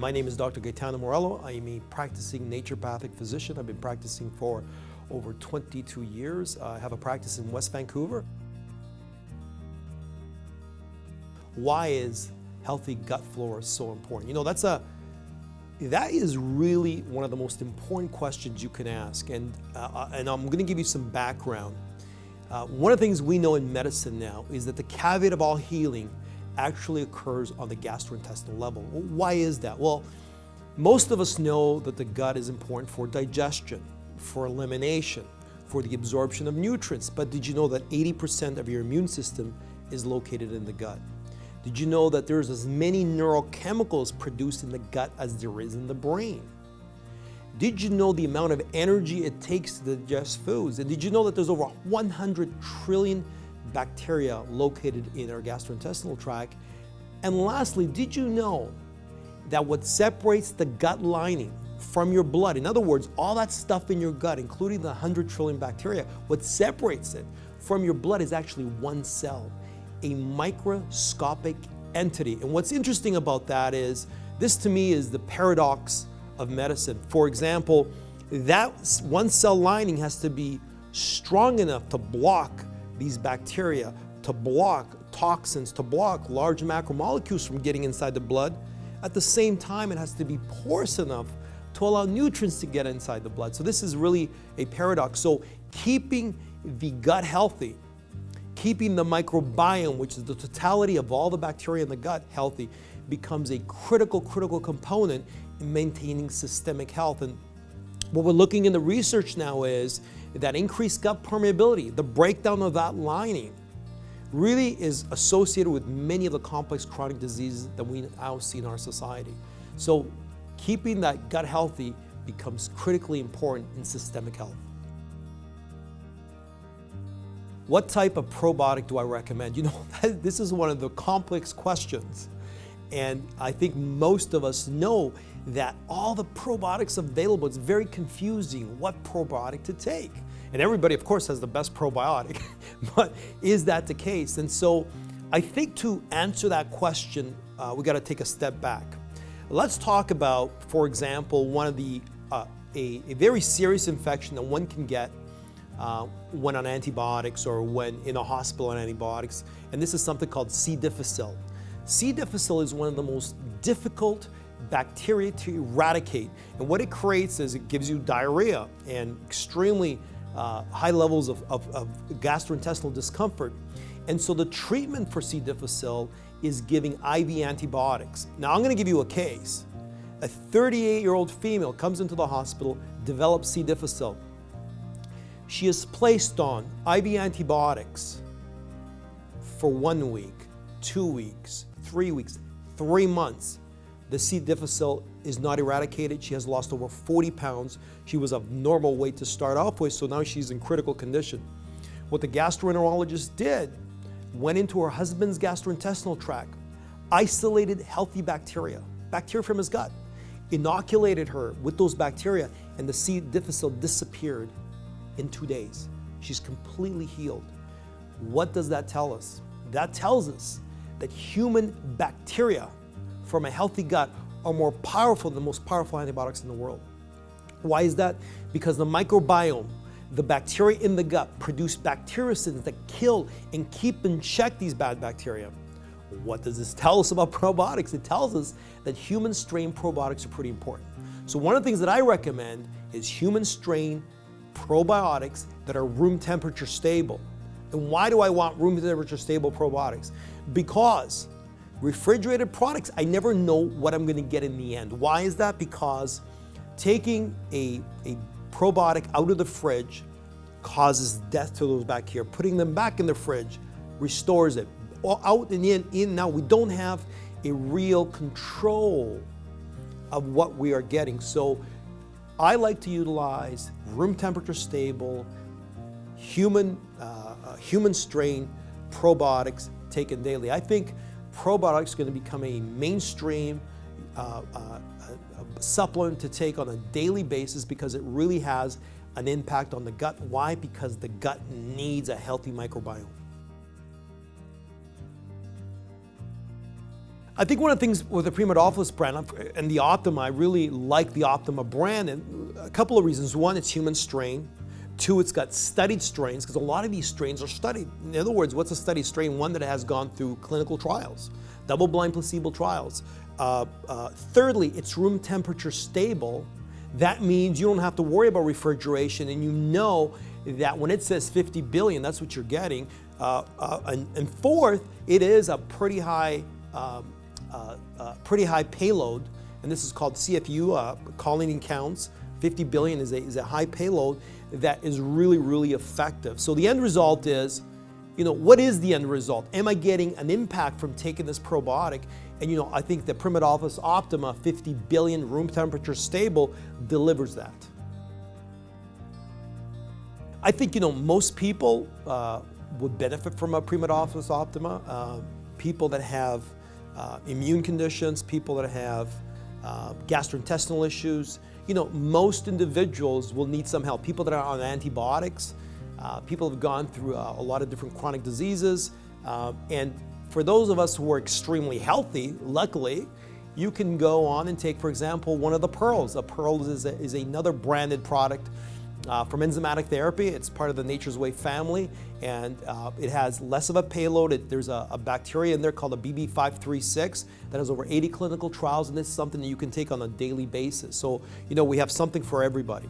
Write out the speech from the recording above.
My name is Dr. Gaetano Morello. I am a practicing naturopathic physician. I've been practicing for over 22 years. I have a practice in West Vancouver. Why is healthy gut flora so important? You know, that is really one of the most important questions you can ask. And I'm going to give you some background. One of the things we know in medicine now is that the caveat of all healing actually occurs on the gastrointestinal level. Well, why is that? Well, most of us know that the gut is important for digestion, for elimination, for the absorption of nutrients. But did you know that 80% of your immune system is located in the gut? Did you know that there's as many neurochemicals produced in the gut as there is in the brain? Did you know the amount of energy it takes to digest foods? And did you know that there's over 100 trillion bacteria located in our gastrointestinal tract? And lastly, did you know that what separates the gut lining from your blood, in other words, all that stuff in your gut, including the 100 trillion bacteria, what separates it from your blood is actually one cell, a microscopic entity. And what's interesting about that is, this to me is the paradox of medicine. For example, that one cell lining has to be strong enough to block these bacteria, to block toxins, to block large macromolecules from getting inside the blood. At the same time, it has to be porous enough to allow nutrients to get inside the blood. So this is really a paradox. So keeping the gut healthy, keeping the microbiome, which is the totality of all the bacteria in the gut, healthy, becomes a critical component in maintaining systemic health. And what we're looking in the research now is that increased gut permeability, the breakdown of that lining, really is associated with many of the complex chronic diseases that we now see in our society. So keeping that gut healthy becomes critically important in systemic health. What type of probiotic do I recommend? You know, this is one of the complex questions. And I think most of us know that all the probiotics available, it's very confusing what probiotic to take. And everybody, of course, has the best probiotic, but is that the case? And so I think to answer that question, we got to take a step back. Let's talk about, for example, one of the, a very serious infection that one can get when on antibiotics or when in a hospital on antibiotics, and this is something called C. difficile. C. difficile is one of the most difficult bacteria to eradicate, and what it creates is it gives you diarrhea and extremely high levels of gastrointestinal discomfort. And so the treatment for C. difficile is giving IV antibiotics. Now I'm going to give you a case. A 38-year-old female comes into the hospital, develops C. difficile. She is placed on IV antibiotics for 1 week, 2 weeks, 3 weeks, 3 months. The C. difficile is not eradicated. She has lost over 40 pounds. She was of normal weight to start off with, so now she's in critical condition. What the gastroenterologist did, went into her husband's gastrointestinal tract, isolated healthy bacteria from his gut, inoculated her with those bacteria, and the C. difficile disappeared in 2 days. She's completely healed. What does that tell us? That tells us that human bacteria from a healthy gut are more powerful than the most powerful antibiotics in the world. Why is that? Because the microbiome, the bacteria in the gut, produce bactericids that kill and keep in check these bad bacteria. What does this tell us about probiotics? It tells us that human strain probiotics are pretty important. So one of the things that I recommend is human strain probiotics that are room temperature stable. And why do I want room temperature stable probiotics? Because refrigerated products, I never know what I'm going to get in the end. Why is that? Because taking a probiotic out of the fridge causes death to those bacteria. Putting them back in the fridge restores it. Out and in, now we don't have a real control of what we are getting. So I like to utilize room temperature stable, human strain probiotics taken daily. I think probiotics are going to become a mainstream supplement to take on a daily basis because it really has an impact on the gut. Why? Because the gut needs a healthy microbiome. I think one of the things with the Primadophilus brand and the Optima, I really like the Optima brand, and a couple of reasons. One, it's human strain. Two, it's got studied strains, because a lot of these strains are studied. In other words, what's a studied strain? One that has gone through clinical trials, double-blind placebo trials. Thirdly, it's room temperature stable. That means you don't have to worry about refrigeration, and you know that when it says 50 billion, that's what you're getting. And fourth, it is a pretty high payload, and this is called CFU, colony counts. 50 billion is a high payload that is really, really effective. So the end result is, what is the end result? Am I getting an impact from taking this probiotic? And I think the Primadophilus Optima, 50 billion, room temperature stable, delivers that. I think, most people would benefit from a Primadophilus Optima. People that have immune conditions, people that have gastrointestinal issues. Most individuals will need some help. People that are on antibiotics, people have gone through a lot of different chronic diseases. And for those of us who are extremely healthy, luckily, you can go on and take, for example, one of the pearls. A pearl is another branded product from enzymatic therapy. It's part of the Nature's Way family, and it has less of a payload. There's a bacteria in there called a BB536 that has over 80 clinical trials, and this is something that you can take on a daily basis. So, we have something for everybody.